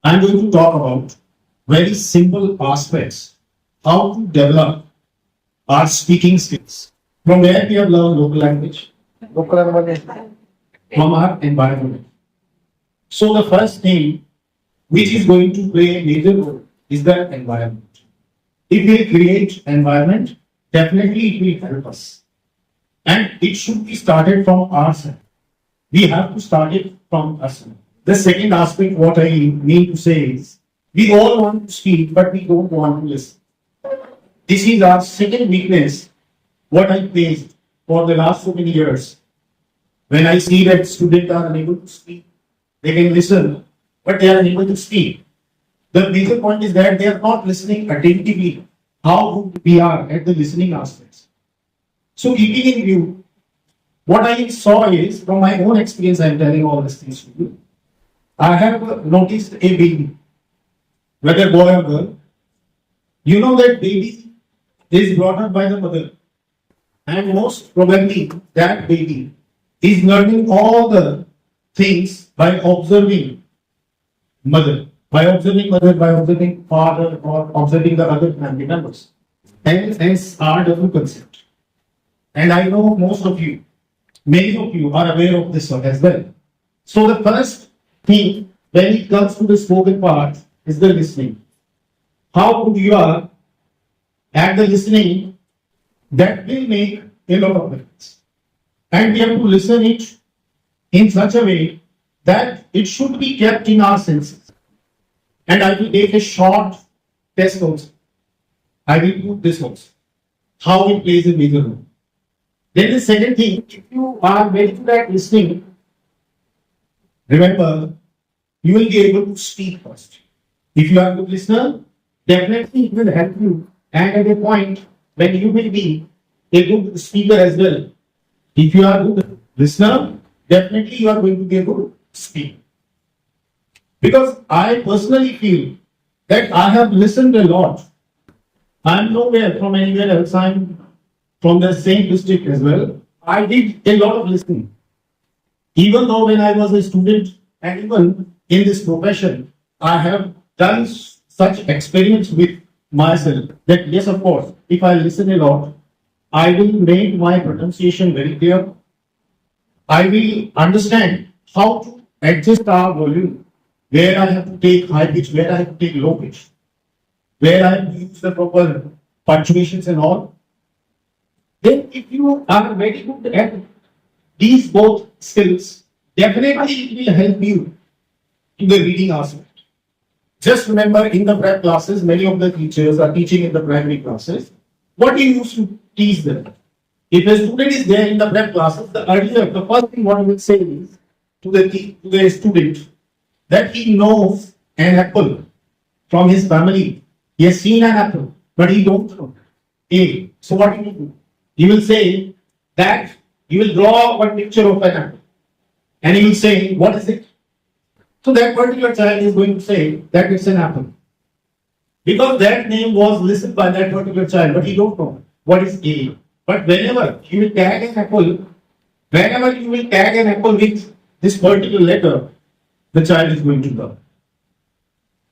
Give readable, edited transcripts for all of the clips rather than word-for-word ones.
I'm going to talk about very simple aspects how to develop our speaking skills. From where we have learned local language, from our environment. So the first thing which is going to play a major role is the environment. If we create environment, definitely it will help us. And it should be started from our side. We have to start it from us. The second aspect, what I mean to say is, we all want to speak, but we don't want to listen. This is our second weakness, what I faced for the last so many years. When I see that students are unable to speak, they can listen, but they are unable to speak. The major point is that they are not listening attentively how good we are at the listening aspects. So keeping in view, what I saw is, from my own experience, I am telling all these things to you. I have noticed a baby, whether boy or girl. You know that baby is brought up by the mother. And most probably that baby is learning all the things by observing mother, by observing father, or observing the other family members. Hence our double concept. And I know most of you, many of you are aware of this one as well. So the first thing when it comes to the spoken part is the listening. How good you are at the listening, that will make a lot of difference. And we have to listen it in such a way that it should be kept in our senses. And I will take a short test also. I will put this also. How it plays a major role. Then the second thing, if you are very good at listening, remember, you will be able to speak first. If you are a good listener, definitely it will help you. And at a point when you will be a good speaker as well. If you are a good listener, definitely you are going to be able to speak. Because I personally feel that I have listened a lot. I am nowhere from anywhere else. I am from the same district as well. I did a lot of listening. Even though when I was a student and even in this profession, I have done such experiments with myself that yes, of course, if I listen a lot, I will make my pronunciation very clear. I will understand how to adjust our volume, where I have to take high pitch, where I have to take low pitch, where I have to use the proper punctuations and all. Then if you are very good at these both skills, definitely it will help you to the reading aspect. Just remember, in the prep classes, many of the teachers are teaching in the primary classes. What you used to teach them? If a student is there in the prep classes, the first thing what I will say is to the student that he knows an apple from his family. He has seen an apple, but he don't know A. So what he will do? He will say that he will draw one picture of an apple, and he will say, what is it? So that particular child is going to say that it's an apple. Because that name was listed by that particular child, but he don't know what is A. But whenever you will tag an apple, with this particular letter, the child is going to learn.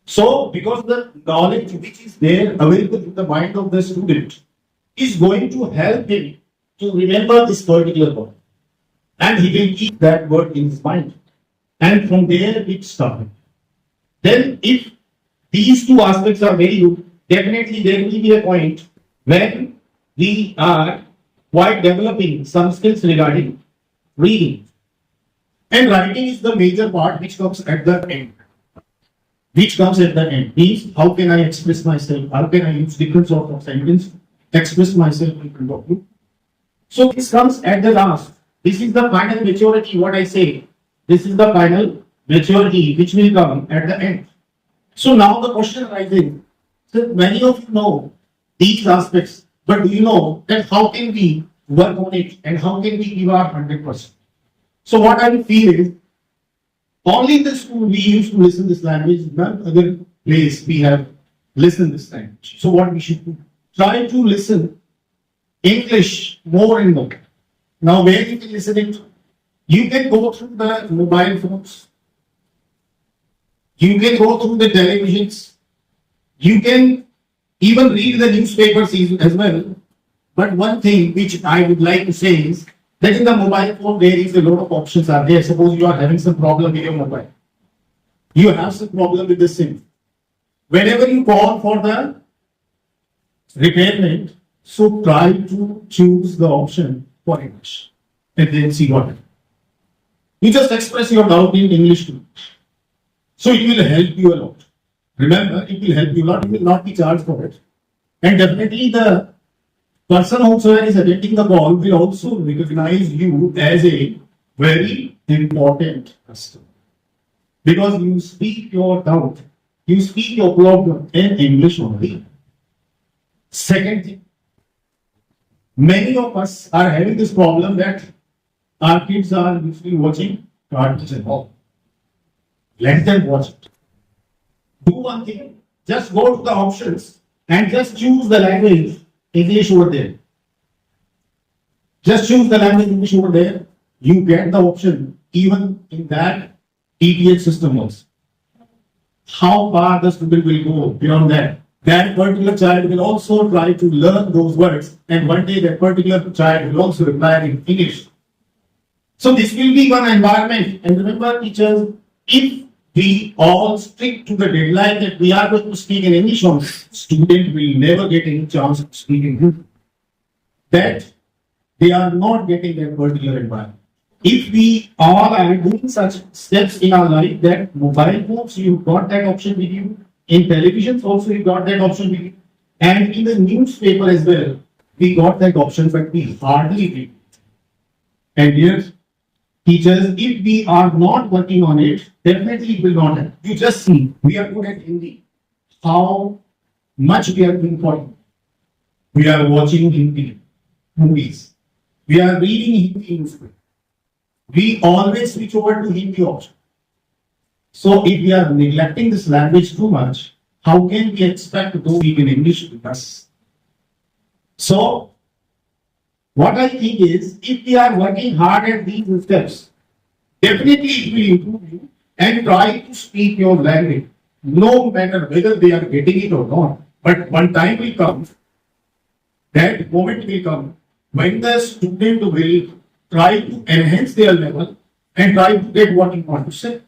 So, because the knowledge which is there available in the mind of the student is going to help him to remember this particular word. And he will keep that word in his mind. And from there it started. Then if these two aspects are very good, definitely there will be a point when we are quite developing some skills regarding reading. And writing is the major part which comes at the end. Means how can I express myself? How can I use different sorts of sentence, express myself in front of you? So this comes at the last. This is the final maturity, what I say. This is the final maturity which will come at the end. So now the question arises, so many of you know these aspects, but do you know that how can we work on it and how can we give our 100%? So what I feel is, only in the school we used to listen this language, none other place we have listened this language. So what we should do? Try to listen English more and more. Now where you can listen it? You can go through the mobile phones. You can go through the televisions. You can even read the newspapers as well. But one thing which I would like to say is that in the mobile phone there is a lot of options are there. Suppose you are having some problem with your mobile. You have some problem with the SIM. Whenever you call for the repairment, so try to choose the option for English and then see what happens. You just express your doubt in English too. So it will help you a lot. Remember, it will help you a lot. You will not be charged for it. And definitely the person whosoever is attending the call will also recognize you as a very important customer. Because you speak your doubt, you speak your problem in English only. Second thing, many of us are having this problem that our kids are usually watching cartoons at home. Let them watch it. Do one thing, just go to the options and just choose the language English over there. Just choose the language English over there. You get the option even in that TTH system also. How far the student will go beyond that? That particular child will also try to learn those words, and one day that particular child will also reply in English. So this will be one environment. And remember, teachers, if we all stick to the deadline that we are going to speak in English, student will never get any chance of speaking Hindi. That they are not getting that particular environment. If we all are doing such steps in our life, that mobile phones, you got that option with you. In televisions also, you got that option with you. And in the newspaper as well, we got that option, but we hardly read it. And yes, teachers, if we are not working on it, definitely it will not happen. You just see, we are good at Hindi. How much we are doing for it. We are watching Hindi movies. We are reading Hindi newspaper. We always switch over to Hindi option. So if we are neglecting this language too much, how can we expect to speak in English with us? So what I think is, if we are working hard at these steps, definitely it will improve you, and try to speak your language, no matter whether they are getting it or not. But one time will come, that moment will come, when the student will try to enhance their level and try to get what he wants to say.